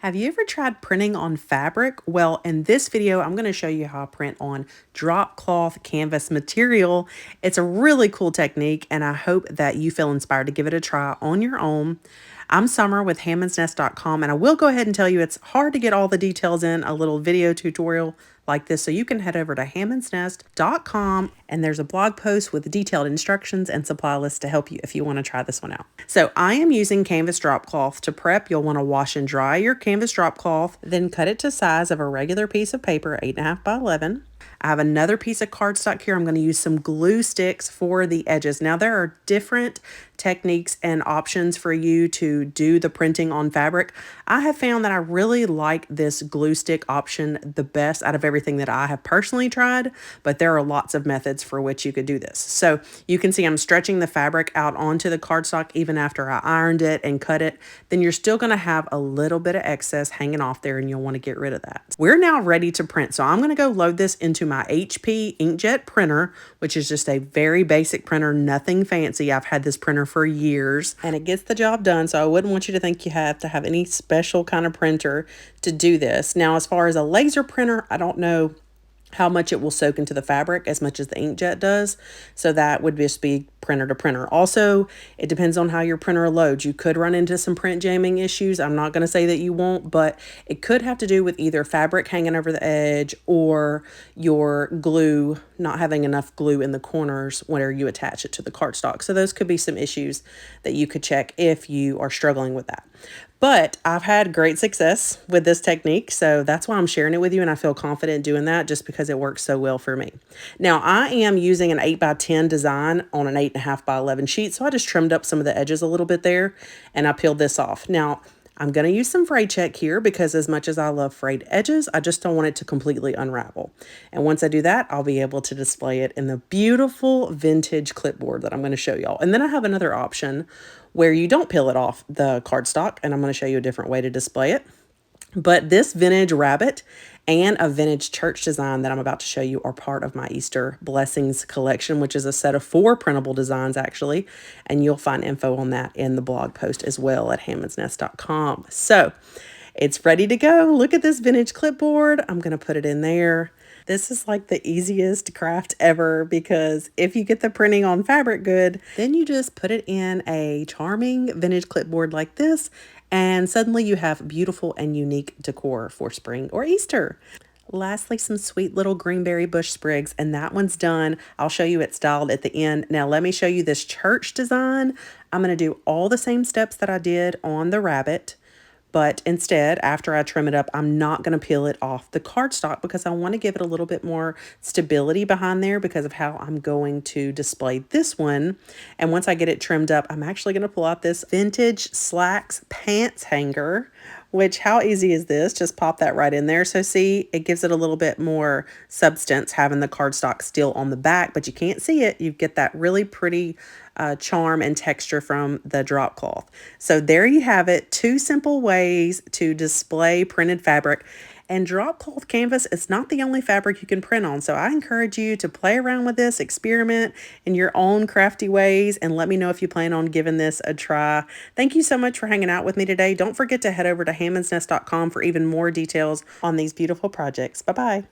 Have you ever tried printing on fabric? Well, in this video, I'm going to show you how I print on drop cloth canvas material. It's a really cool technique, and I hope that you feel inspired to give it a try on your own. I'm Summer with hammondsnest.com, and I will go ahead and tell you it's hard to get all the details in a little video tutorial like this, so you can head over to hammondsnest.com, and there's a blog post with detailed instructions and supply lists to help you if you want to try this one out. So I am using canvas drop cloth to prep. You'll want to wash and dry your canvas drop cloth, then cut it to size of a regular piece of paper, 8.5 by 11. I have another piece of cardstock here. I'm going to use some glue sticks for the edges. Now there are different techniques and options for you to do the printing on fabric. I have found that I really like this glue stick option the best out of everything that I have personally tried, but there are lots of methods for which you could do this. So you can see I'm stretching the fabric out onto the cardstock even after I ironed it and cut it. Then you're still going to have a little bit of excess hanging off there, and you'll want to get rid of that. We're now ready to print. So I'm going to go load this into my HP inkjet printer, which is just a very basic printer, nothing fancy. I've had this printer for years and it gets the job done. So I wouldn't want you to think you have to have any special kind of printer to do this. Now, as far as a laser printer, I don't know how much it will soak into the fabric as much as the inkjet does. So that would just be printer to printer. Also, it depends on how your printer loads. You could run into some print jamming issues. I'm not going to say that you won't, but it could have to do with either fabric hanging over the edge or your glue not having enough glue in the corners whenever you attach it to the cardstock. So those could be some issues that you could check if you are struggling with that. But I've had great success with this technique, so that's why I'm sharing it with you, and I feel confident doing that just because it works so well for me. Now, I am using an 8 by 10 design on an 8.5 by 11 sheet, so I just trimmed up some of the edges a little bit there, and I peeled this off. Now, I'm going to use some fray check here because as much as I love frayed edges, I just don't want it to completely unravel. And once I do that, I'll be able to display it in the beautiful vintage clipboard that I'm going to show y'all. And then I have another option where you don't peel it off the cardstock, and I'm going to show you a different way to display it. But this vintage rabbit and a vintage church design that I'm about to show you are part of my Easter Blessings collection, which is a set of 4 printable designs actually. And you'll find info on that in the blog post as well at hammondsnest.com. So it's ready to go. Look at this vintage clipboard. I'm going to put it in there. This is like the easiest craft ever because if you get the printing on fabric good, then you just put it in a charming vintage clipboard like this, and suddenly you have beautiful and unique decor for spring or Easter. Lastly, some sweet little greenberry bush sprigs, and that one's done. I'll show you it styled at the end. Now let me show you this church design. I'm going to do all the same steps that I did on the rabbit. But instead, after I trim it up, I'm not going to peel it off the cardstock because I want to give it a little bit more stability behind there because of how I'm going to display this one. And once I get it trimmed up, I'm actually going to pull out this vintage slacks pants hanger, which how easy is this? Just pop that right in there. So see, it gives it a little bit more substance having the cardstock still on the back, but you can't see it. You get that really pretty charm and texture from the drop cloth. So there you have it, 2 simple ways to display printed fabric. And drop cloth canvas is not the only fabric you can print on. So I encourage you to play around with this, experiment in your own crafty ways, and let me know if you plan on giving this a try. Thank you so much for hanging out with me today. Don't forget to head over to hammondsnest.com for even more details on these beautiful projects. Bye-bye.